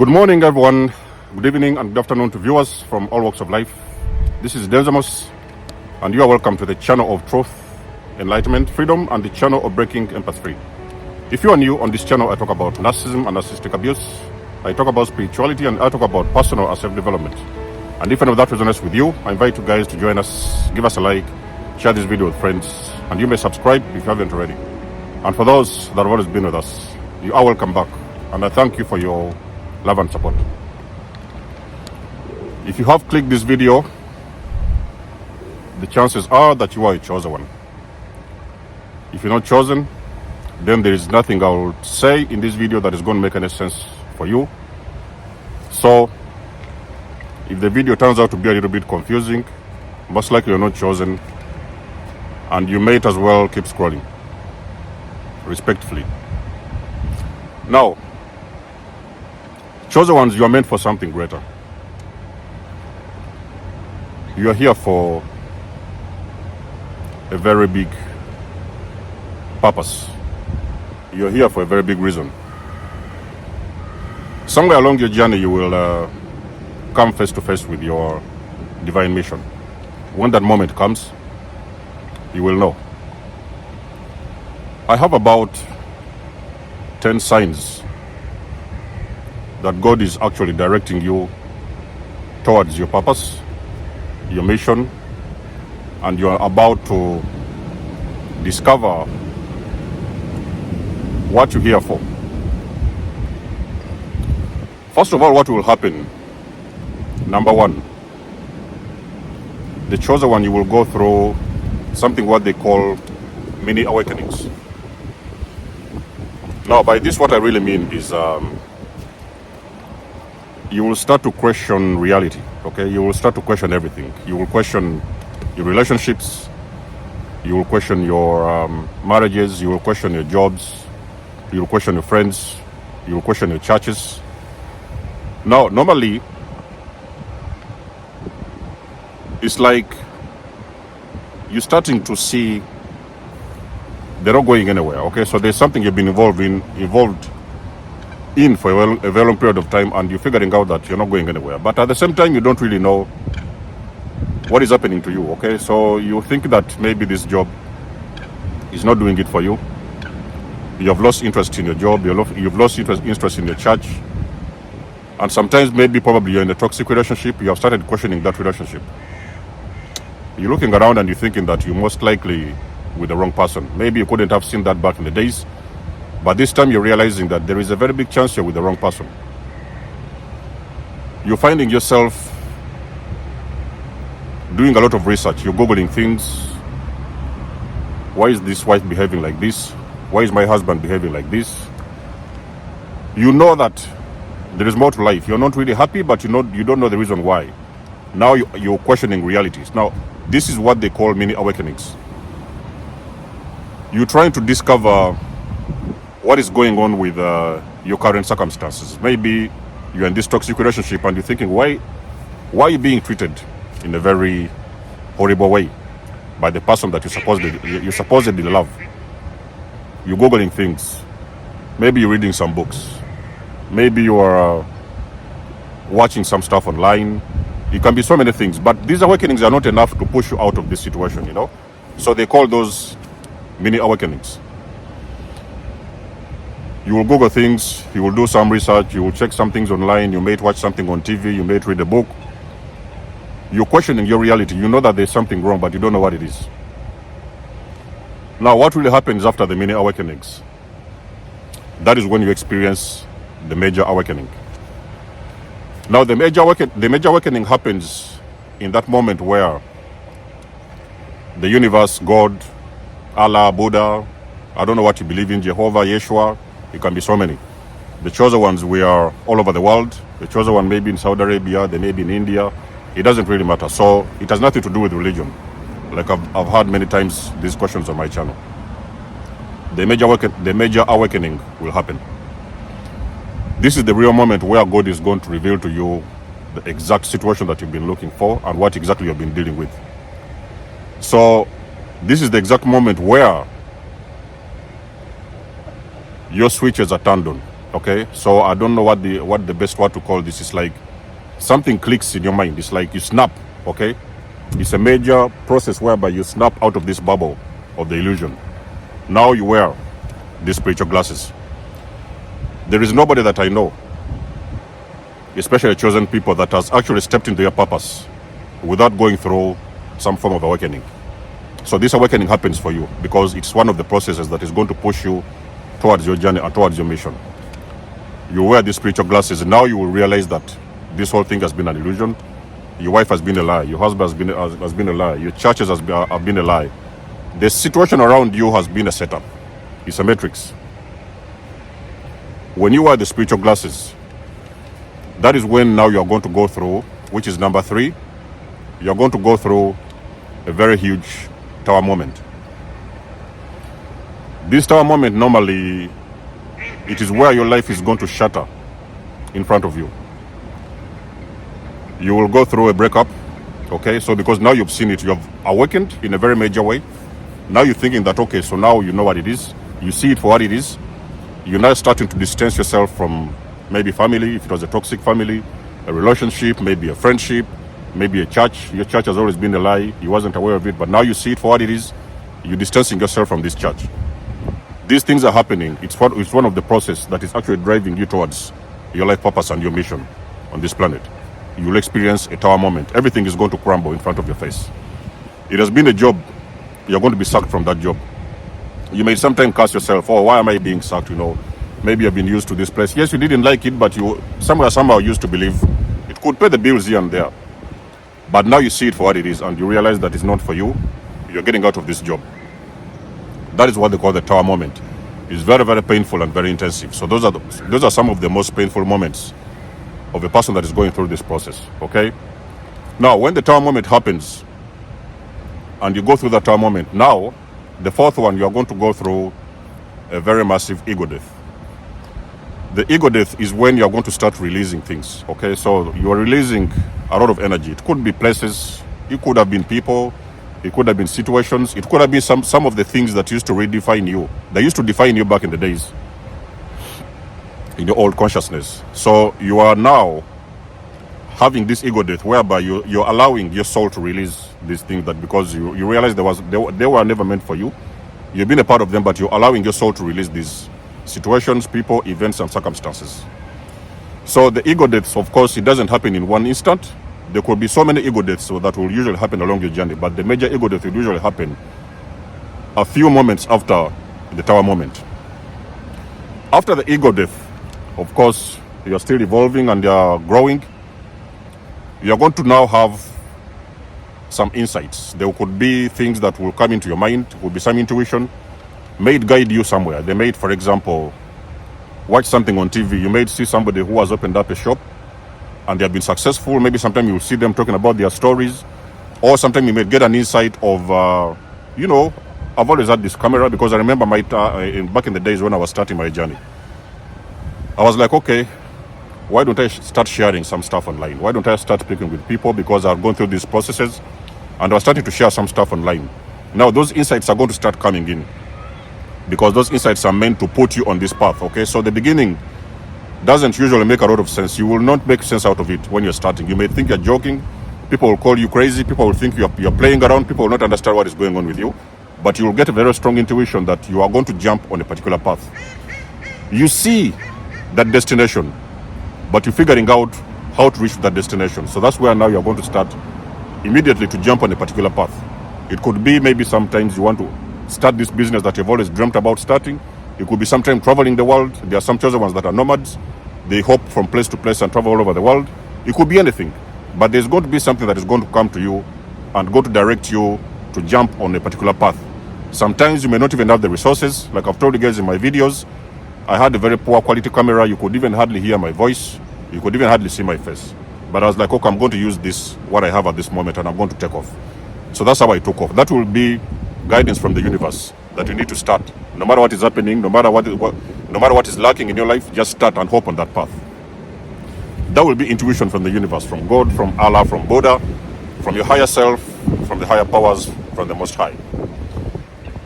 Good morning, everyone. Good evening and good afternoon to viewers from all walks of life. This is nikymus, and you are welcome to the channel of truth, enlightenment, freedom, and the channel of breaking empath free. If you are new on this channel, I talk about narcissism and narcissistic abuse. I talk about spirituality, and I talk about personal and self-development. And if any of that resonates with you, I invite you guys to join us. Give us a like, share this video with friends, and you may subscribe if you haven't already. And for those that have always been with us, you are welcome back, and I thank you for your love and support. If you have clicked this video, the chances are that you are a chosen one. If you're not chosen, then there is nothing I will say in this video that is going to make any sense for you. So if the video turns out to be a little bit confusing, most likely you're not chosen, and you may as well keep scrolling respectfully. Now, chosen ones, you are meant for something greater. You are here for a very big purpose. You are here for a very big reason. Somewhere along your journey, you will come face to face with your divine mission. When that moment comes, you will know. I have about 10 signs that God is actually directing you towards your purpose, your mission, and you are about to discover what you're here for. First of all, what will happen? Number one, the chosen one, you will go through something what they call mini awakenings. Now, by this, what I really mean is you will start to question reality, okay? You will start to question everything. You will question your relationships. You will question your marriages. You will question your jobs. You will question your friends. You will question your churches. Now, normally, it's like you're starting to see they're not going anywhere, okay? So there's something you've been involved in for a very long period of time, and you're figuring out that you're not going anywhere. But at the same time, you don't really know what is happening to you, okay? So you think that maybe this job is not doing it for you. You have lost interest in your job. You've lost interest in your church. And sometimes maybe probably you're in a toxic relationship. You have started questioning that relationship. You're looking around and you're thinking that you're most likely with the wrong person. Maybe you couldn't have seen that back in the days, but this time you're realizing that there is a very big chance you're with the wrong person. You're finding yourself doing a lot of research. You're Googling things. Why is this wife behaving like this? Why is my husband behaving like this? You know that there is more to life. You're not really happy, but you don't know the reason why. Now you're questioning realities. Now, this is what they call mini awakenings. You're trying to discover what is going on with your current circumstances. Maybe you're in this toxic relationship and you're thinking, why are you being treated in a very horrible way by the person that you supposedly love? You're Googling things. Maybe you're reading some books. Maybe you are watching some stuff online. It can be so many things, but these awakenings are not enough to push you out of this situation, you know? So they call those mini awakenings. You will Google things, you will do some research, you will check some things online, you may watch something on TV, you may read a book. You're questioning your reality. You know that there's something wrong, but you don't know what it is. Now, what really happens after the mini awakenings? That is when you experience the major awakening. Now, the major awakening happens in that moment where the universe, God, Allah, Buddha, I don't know what you believe in, Jehovah, Yeshua, it can be so many. The chosen ones, we are all over the world. The chosen one may be in Saudi Arabia, they may be in India. It doesn't really matter. So it has nothing to do with religion. Like I've had many times these questions on my channel. The major awakening will happen. This is the real moment where God is going to reveal to you the exact situation that you've been looking for and what exactly you've been dealing with. So this is the exact moment where your switches are turned on. Okay, so I don't know what the best word to call this is. Like something clicks in your mind. It's like you snap. Okay, it's a major process whereby you snap out of this bubble of the illusion. Now you wear these spiritual glasses. There is nobody that I know, especially chosen people, that has actually stepped into your purpose without going through some form of awakening. So this awakening happens for you because it's one of the processes that is going to push you towards your journey and towards your mission. You wear these spiritual glasses, now you will realize that this whole thing has been an illusion. Your wife has been a lie. Your husband has been a lie. Your churches have been a lie. The situation around you has been a setup. It's a matrix. When you wear the spiritual glasses, that is when now you're going to go through, which is number 3, you're going to go through a very huge tower moment. This tower moment, normally, it is where your life is going to shatter in front of you. You will go through a breakup, okay? So because now you've seen it, you have awakened in a very major way. Now you're thinking that, okay, so now you know what it is. You see it for what it is. You're now starting to distance yourself from maybe family, if it was a toxic family, a relationship, maybe a friendship, maybe a church. Your church has always been a lie. You wasn't aware of it, but now you see it for what it is. You're distancing yourself from this church. These things are happening. It's one of the process that is actually driving you towards your life purpose and your mission on this planet. You will experience a tower moment. Everything is going to crumble in front of your face. It has been a job. You're going to be sacked from that job. You may sometimes ask yourself, oh, why am I being sacked? Maybe I've been used to this place. Yes, you didn't like it, but you somehow used to believe it could pay the bills here and there. But now you see it for what it is, and you realize that it's not for you. You're getting out of this job. That is what they call the tower moment. It's very, very painful and very intensive. So those are some of the most painful moments of a person that is going through this process. Okay. Now, when the tower moment happens, and you go through that tower moment, now the 4th one, you are going to go through a very massive ego death. The ego death is when you are going to start releasing things. Okay, so you are releasing a lot of energy. It could be places, it could have been people, it could have been situations, it could have been some of the things that used to redefine you. They used to define you back in the days, in your old consciousness. So you are now having this ego death whereby you're allowing your soul to release these things, that because you realize they were never meant for you. You've been a part of them, but you're allowing your soul to release these situations, people, events, and circumstances. So the ego deaths, of course, it doesn't happen in one instant. There could be so many ego deaths that will usually happen along your journey, but the major ego death will usually happen a few moments after the tower moment. After the ego death, of course, you're still evolving and you're growing. You're going to now have some insights. There could be things that will come into your mind. There could be some intuition. May it guide you somewhere. They may, for example, watch something on TV. You may see somebody who has opened up a shop and they have been successful. Maybe sometimes you'll see them talking about their stories. Or sometimes you may get an insight of, I've always had this camera because I remember back in the days when I was starting my journey. I was like, okay, why don't I start sharing some stuff online? Why don't I start speaking with people? Because I've gone through these processes and I was starting to share some stuff online. Now those insights are going to start coming in because those insights are meant to put you on this path. Okay, so the beginning doesn't usually make a lot of sense. You will not make sense out of it when you're starting. You may think you're joking. People will call you crazy. People will think you're playing around. People will not understand what is going on with you. But you will get a very strong intuition that you are going to jump on a particular path. You see that destination, but you're figuring out how to reach that destination. So that's where now you're going to start immediately to jump on a particular path. It could be maybe sometimes you want to start this business that you've always dreamt about starting. It could be sometimes traveling the world. There are some chosen ones that are nomads. They hop from place to place and travel all over the world. It could be anything. But there's going to be something that is going to come to you and go to direct you to jump on a particular path. Sometimes you may not even have the resources. Like I've told you guys in my videos, I had a very poor quality camera. You could even hardly hear my voice. You could even hardly see my face. But I was like, okay, I'm going to use what I have at this moment, and I'm going to take off. So that's how I took off. That will be guidance from the universe that you need to start. No matter what is happening, no matter what is lacking in your life, just start and hope on that path. That will be intuition from the universe, from God, from Allah, from Buddha, from your higher self, from the higher powers, from the Most High.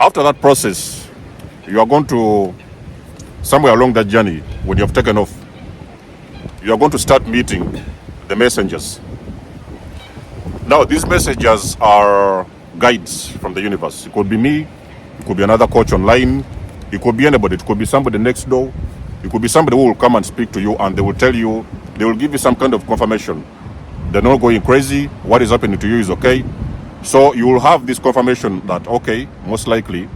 After that process, you are going to somewhere along that journey, when you have taken off, you are going to start meeting the messengers. Now, these messengers are guides from the universe. It could be me, it could be another coach online, it could be anybody, it could be somebody next door, it could be somebody who will come and speak to you, and they will tell you, they will give you some kind of confirmation. They're not going crazy, what is happening to you is okay. So you will have this confirmation that, okay, most likely,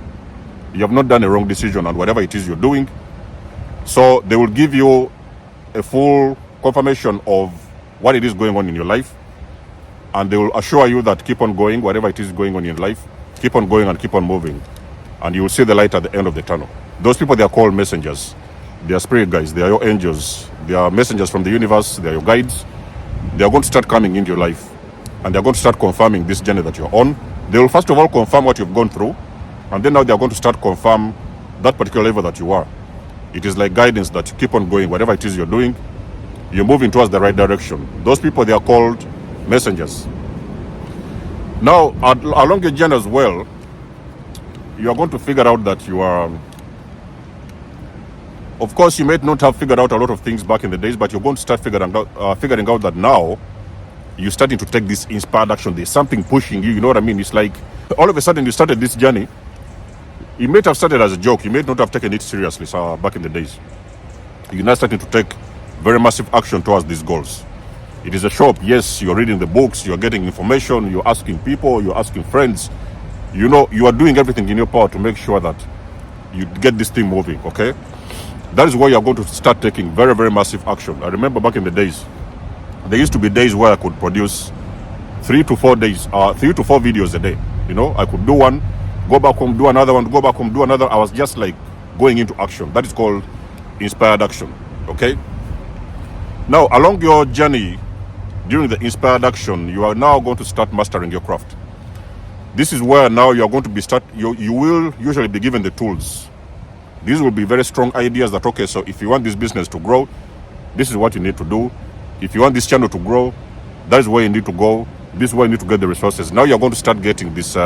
you have not done a wrong decision on whatever it is you're doing. So they will give you a full confirmation of what it is going on in your life. And they will assure you that keep on going, whatever it is going on in life, keep on going and keep on moving. And you will see the light at the end of the tunnel. Those people, they are called messengers. They are spirit guides. They are your angels. They are messengers from the universe. They are your guides. They are going to start coming into your life. And they are going to start confirming this journey that you're on. They will first of all confirm what you've gone through. And then now they are going to start confirm that particular level that you are. It is like guidance that you keep on going. Whatever it is you're doing, you're moving towards the right direction. Those people, they are called messengers. Now, along your journey as well, you are going to figure out that you are, of course, you may not have figured out a lot of things back in the days, but you're going to start figuring out that now you're starting to take this inspired action. There's something pushing you, you know what I mean? It's like all of a sudden you started this journey. You may have started as a joke. You may not have taken it seriously back in the days. You're now starting to take very massive action towards these goals. It is a shop. Yes, you're reading the books, you're getting information, you're asking people, you're asking friends. You know, you are doing everything in your power to make sure that you get this thing moving, okay? That is why you're going to start taking very, very massive action. I remember back in the days, there used to be days where I could produce 3 to 4 videos a day. You know, I could do one, go back home, do another one, go back home, do another. I was just like going into action. That is called inspired action, okay? Now, along your journey, during the inspired action, you are now going to start mastering your craft. This is where now you are going to be you will usually be given the tools. These will be very strong ideas that, okay, so if you want this business to grow, this is what you need to do. If you want this channel to grow, that is where you need to go. This is where you need to get the resources. Now you're going to start getting these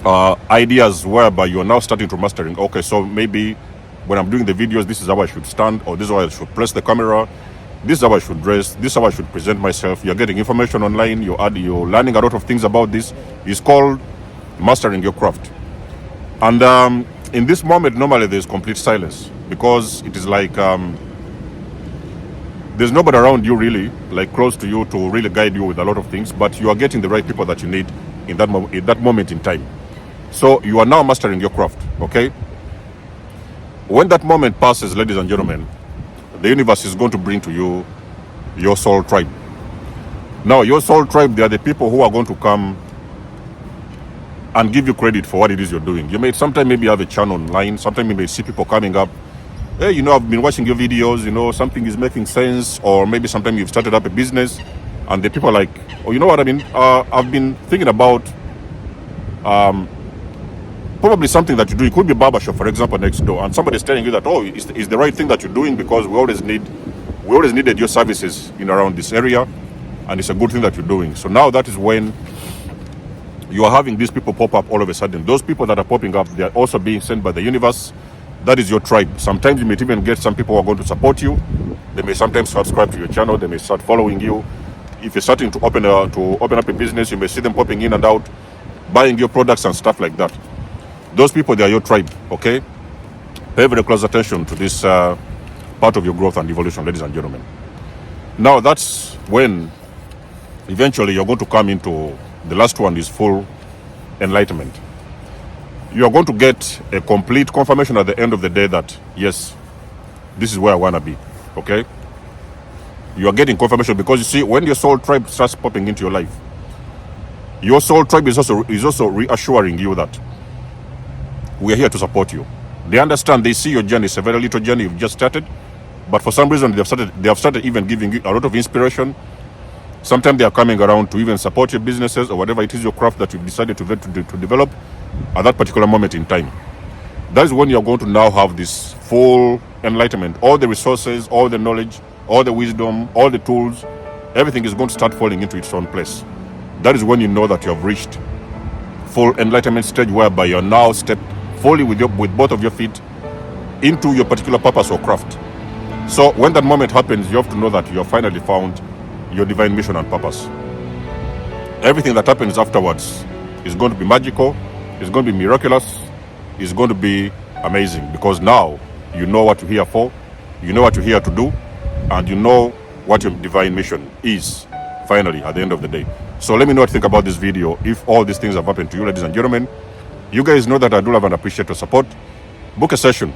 ideas whereby you're now starting to mastering. Okay, so maybe when I'm doing the videos, this is how I should stand, or this is how I should place the camera. This is how I should dress. This is how I should present myself. You're getting information online. You're learning a lot of things about this. It's called mastering your craft. And in this moment, normally there's complete silence, because it is like there's nobody around you really, like close to you to really guide you with a lot of things. But you are getting the right people that you need in that moment in time. So you are now mastering your craft. Okay. When that moment passes, ladies and gentlemen, the universe is going to bring to you your soul tribe. Now, your soul tribe, they are the people who are going to come and give you credit for what it is you're doing. You may sometimes maybe have a channel online. Sometimes you may see people coming up. Hey, you know, I've been watching your videos. You know, something is making sense. Or maybe sometimes you've started up a business, and the people are like, oh, you know what I mean? I've been thinking about probably something that you do. It could be a barbershop, for example, next door, and somebody's telling you that, oh, it's the right thing that you're doing, because we always needed your services in around this area, and it's a good thing that you're doing. So now that is when you are having these people pop up all of a sudden. Those people that are popping up, they are also being sent by the universe. That is your tribe. Sometimes you may even get some people who are going to support you. They may sometimes subscribe to your channel. They may start following you. If you're starting to open up a business, you may see them popping in and out, buying your products and stuff like that. Those people, they are your tribe, okay? Pay very close attention to this part of your growth and evolution, ladies and gentlemen. Now, that's when eventually you're going to come into the last one, is full enlightenment. You are going to get a complete confirmation at the end of the day that, yes, this is where I want to be, okay? You are getting confirmation because, you see, when your soul tribe starts popping into your life, your soul tribe is also reassuring you that we are here to support you. They understand, they see your journey. It's a very little journey you've just started, but for some reason they have started even giving you a lot of inspiration. Sometimes they are coming around to even support your businesses or whatever it is, your craft that you've decided to develop at that particular moment in time. That is when you're going to now have this full enlightenment. All the resources, all the knowledge, all the wisdom, all the tools, everything is going to start falling into its own place. That is when you know that you have reached full enlightenment stage, whereby you're now stepped fully with both of your feet into your particular purpose or craft. So when that moment happens, you have to know that you have finally found your divine mission and purpose. Everything that happens afterwards is going to be magical, it's going to be miraculous, it's going to be amazing, because now you know what you're here for, you know what you're here to do, and you know what your divine mission is, finally, at the end of the day. So let me know what you think about this video. If all these things have happened to you, ladies and gentlemen, you guys know that I do love and appreciate your support. Book a session,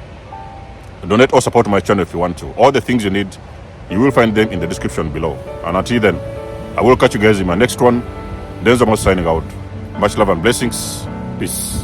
donate or support my channel if you want to. All the things you need, you will find them in the description below. And until then, I will catch you guys in my next one. Denzo signing out. Much love and blessings. Peace.